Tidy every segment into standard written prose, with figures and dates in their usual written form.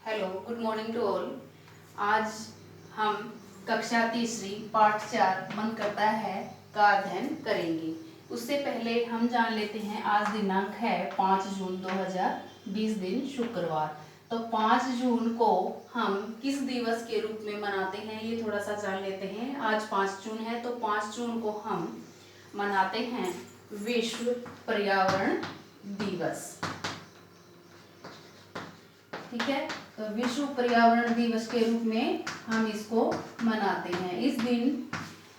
Hello, good morning to all. आज हम कक्षा तीसरी पाठ 4 मन करता है का अध्ययन करेंगे। उससे पहले हम जान लेते हैं आज दिनांक है 5 जून 2020 दिन शुक्रवार। तो 5 जून को हम किस दिवस के रूप में मनाते हैं ये थोड़ा सा जान लेते हैं। आज 5 जून है तो 5 जून को हम मनाते हैं विश्व पर्यावरण दिवस। ठीक है, तो विश्व पर्यावरण दिवस के रूप में हम इसको मनाते हैं। इस दिन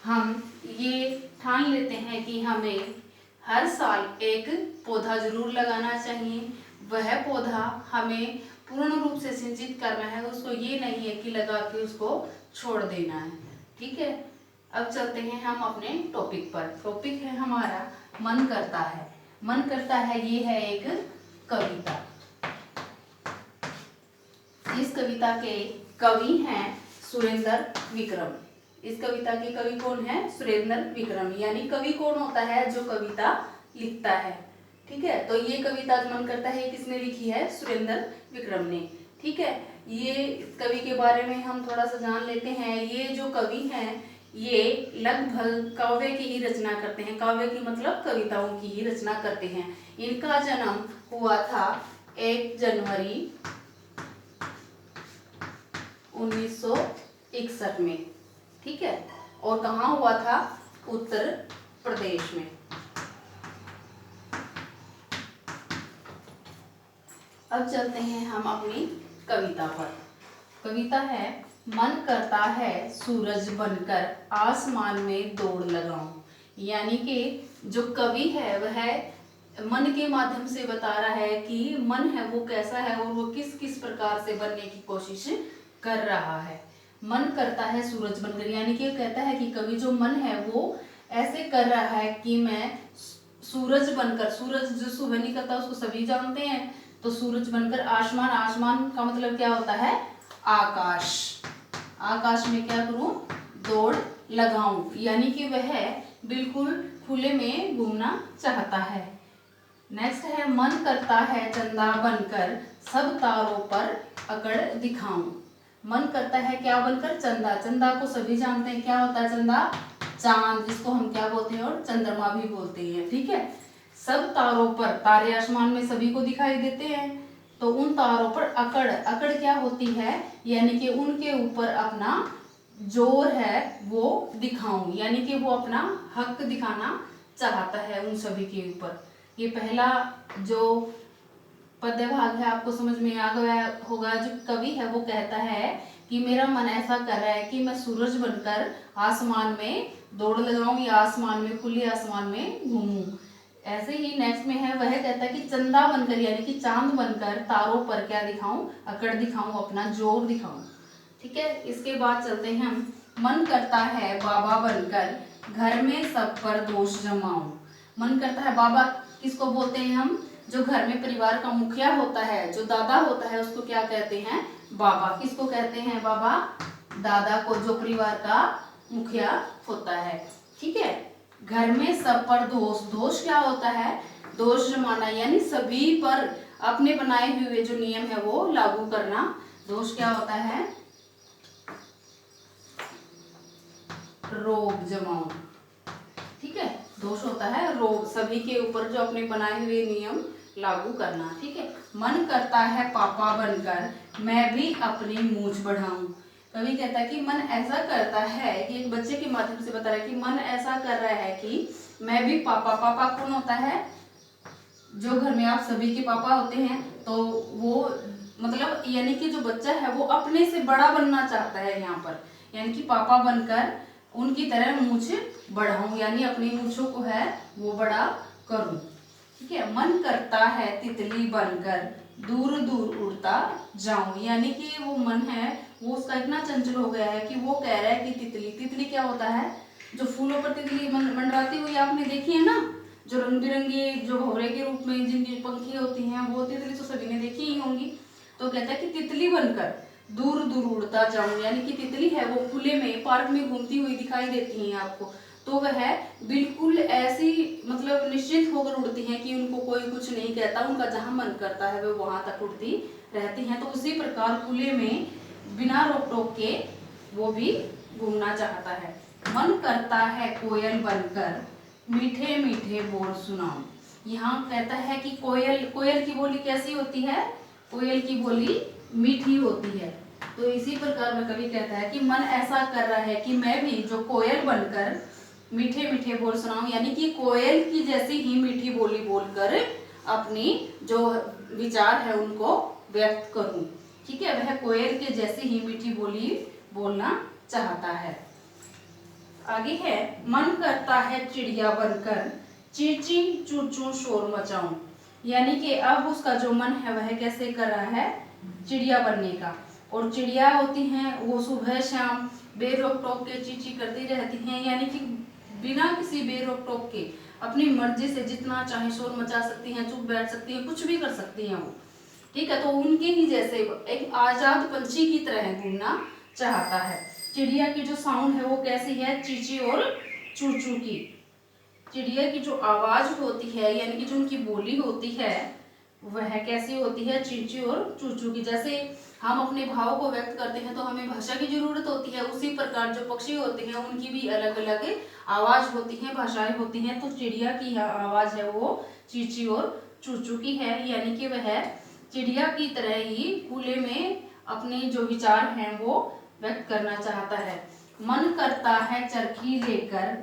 हम ये ठान लेते हैं कि हमें हर साल एक पौधा जरूर लगाना चाहिए। वह पौधा हमें पूर्ण रूप से सिंचित करना है, उसको ये नहीं है कि लगा के उसको छोड़ देना है। ठीक है, अब चलते हैं हम अपने टॉपिक पर। टॉपिक है हमारा मन करता है। मन करता है ये है एक कविता। इस कविता के कवि हैं सुरेंद्र विक्रम। इस कविता के कवि कौन है? सुरेंद्र विक्रम। यानी कवि कौन होता है? जो कविता लिखता है। ठीक है, तो ये कविता मन करता है किसने लिखी है? सुरेंद्र विक्रम ने। ठीक है, ये कवि के बारे में हम थोड़ा सा जान लेते हैं। ये जो कवि हैं ये लगभग काव्य की ही रचना करते हैं। काव्य की मतलब कविताओं की ही रचना करते हैं। इनका जन्म हुआ था 1 जनवरी 1961 में। ठीक है, और कहाँ हुआ था? उत्तर प्रदेश में। अब चलते हैं हम अपनी कविता पर। कविता है मन करता है सूरज बनकर आसमान में दौड़ लगाऊं। यानी कि जो कवि है वह मन के माध्यम से बता रहा है कि मन है वो कैसा है और वो किस किस प्रकार से बनने की कोशिश कर रहा है। मन करता है सूरज बनकर, यानी कि कहता है कि कवि जो मन है वो ऐसे कर रहा है कि मैं सूरज बनकर, सूरज जो सुबह निकलता है उसको सभी जानते हैं, तो सूरज बनकर आसमान, आसमान का मतलब क्या होता है? आकाश। आकाश में क्या करूं? दौड़ लगाऊं। यानी कि वह बिल्कुल खुले में घूमना चाहता है। नेक्स्ट है मन करता है चंदा बनकर सब तारों पर अकड़ दिखाऊं। मन करता है क्या बनकर? चंदा। चंदा को सभी जानते हैं, क्या होता है चंदा? चांद, जिसको हम क्या बोलते हैं? और चंद्रमा भी बोलते हैं। ठीक है, सब तारों पर, तारे आसमान में सभी को दिखाई देते हैं, तो उन तारों पर अकड़, अकड़ क्या होती है? यानी कि उनके ऊपर अपना जोर है वो दिखाऊं। यानी कि वो अपना हक दिखाना चाहता है उन सभी के ऊपर। ये पहला जो पद्य भाग है आपको समझ में आ गया होगा। जो कवि है वो कहता है कि मेरा मन ऐसा कर रहा है कि मैं सूरज बनकर आसमान में दौड़ लगाऊं या आसमान में, खुले आसमान में घूमूं। ऐसे ही नेक्स्ट में है, वह कहता है कि चंदा बनकर, यानी कि चांद बनकर तारों पर क्या दिखाऊं? अकड़ दिखाऊं, अपना जोर दिखाऊं। ठीक है, इसके बाद चलते हैं हम। मन करता है बाबा बनकर घर में सब पर दोष जमाऊं। मन करता है, बाबा किसको बोलते हैं हम? जो घर में परिवार का मुखिया होता है, जो दादा होता है, उसको क्या कहते हैं? बाबा। किसको कहते हैं बाबा? दादा को, जो परिवार का मुखिया होता है। ठीक है, घर में सब पर दोष, दोष क्या होता है? दोष जमाना, यानी सभी पर अपने बनाए हुए जो नियम है वो लागू करना। दोष क्या होता है? रोब जमाऊं। ठीक है, दोष होता है रोब, सभी के ऊपर जो अपने बनाए हुए नियम लागू करना। ठीक है, मन करता है पापा बनकर मैं भी अपनी मूंछ बढ़ाऊं। कवि कहता है कि मन ऐसा करता है, कि एक बच्चे के माध्यम से बता रहा है कि मन ऐसा कर रहा है कि मैं भी पापा, पापा कौन होता है? जो घर में आप सभी के पापा होते हैं, तो वो मतलब यानी कि जो बच्चा है वो अपने से बड़ा बनना चाहता है यहाँ पर। यानी कि पापा बनकर उनकी तरह मूंछ बढ़ाऊं, यानी अपनी मूंछों को है वो बड़ा करूं। ठीक है, मन करता है तितली बनकर दूर दूर उड़ता जाऊं। यानी कि वो मन है वो उसका इतना चंचल हो गया है कि वो कह रहा है कि तितली, तितली क्या होता है? जो फूलों पर तितली मंडराती हुई आपने देखी है ना, जो रंग बिरंगी, जो भौरे के रूप में जिनकी पंखी होती हैं, वो तितली तो सभी ने देखी ही होंगी। तो कहता है कि तितली बनकर दूर दूर उड़ता जाऊं। यानी कि तितली है वो खुले में, पार्क में घूमती हुई दिखाई देती है आपको, तो वह बिल्कुल ऐसी मतलब निश्चित होकर उड़ती हैं कि उनको कोई कुछ नहीं कहता, उनका जहाँ मन करता है वे वहां तक उड़ती रहती हैं। तो उसी प्रकार खुले में बिना रोक टोक के वो भी घूमना चाहता है। मन करता है कोयल बनकर मीठे मीठे बोल सुनाऊं। यहाँ कहता है कि कोयल की बोली कैसी होती है? कोयल की बोली मीठी होती है। तो इसी प्रकार में कवि कहता है कि मन ऐसा कर रहा है कि मैं भी जो कोयल बनकर मीठे मीठे बोल सुनाऊं, यानी कि कोयल की जैसी ही मीठी बोली बोलकर अपनी जो विचार है उनको व्यक्त करूं। ठीक है, वह कोयल के जैसी ही मीठी बोली बोलना चाहता है। आगे है, मन करता है चिड़िया बनकर ची ची चू चू शोर मचाऊं। यानी कि अब उसका जो मन है वह कैसे कर रहा है? चिड़िया बनने का। और चिड़िया होती हैं वो सुबह शाम बेरोक टोक के ची ची करती रहती हैं, यानी कि बिना किसी बेरोक टोक के अपनी मर्जी से जितना चाहे शोर मचा सकती हैं, चुप बैठ सकती हैं, कुछ भी कर सकती हैं वो। ठीक है, तो उनके ही जैसे एक आजाद पंछी की तरह घूमना चाहता है। चिड़िया की जो साउंड है वो कैसी है? चींची और चूचू की। चिड़िया की जो आवाज होती है यानी कि जो उनकी बोली होती है वह कैसी होती है? चींची और चूचू की। जैसे हम अपने भाव को व्यक्त करते हैं तो हमें भाषा की जरूरत होती है, उसी प्रकार जो पक्षी होते हैं उनकी भी अलग अलग आवाज होती है, भाषाएं होती हैं। तो चिड़िया की आवाज है वो चींची और चूचू की है, यानी कि वह चिड़िया की तरह ही खुले में अपने जो विचार हैं वो व्यक्त करना चाहता है। मन करता है चरखी लेकर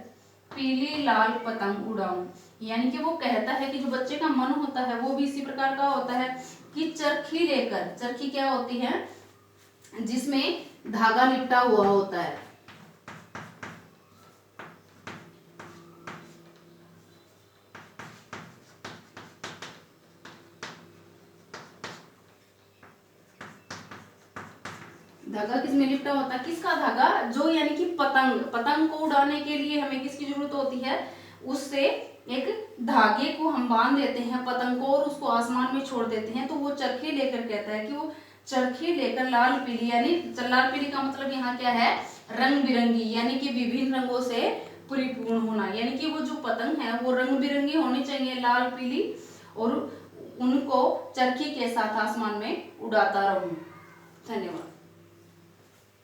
पीली लाल पतंग उड़ाऊं। यानी कि वो कहता है कि जो बच्चे का मन होता है वो भी इसी प्रकार का होता है कि चरखी लेकर, चरखी क्या होती है? जिसमें धागा लिपटा हुआ होता है। धागा किसमें लिपटा होता है? किसका धागा? जो यानी कि पतंग, पतंग को उड़ाने के लिए हमें किसकी जरूरत होती है? उससे एक धागे को हम बांध देते हैं पतंग को और उसको आसमान में छोड़ देते हैं। तो वो चरखी लेकर कहता है कि वो चरखी लेकर लाल पीली, यानी लाल पीली का मतलब यहाँ क्या है? रंग बिरंगी, यानी कि विभिन्न रंगों से परिपूर्ण होना। यानी कि वो जो पतंग है वो रंग बिरंगी होनी चाहिए, लाल पीली, और उनको चरखी के साथ आसमान में उड़ाता रहूं। धन्यवाद।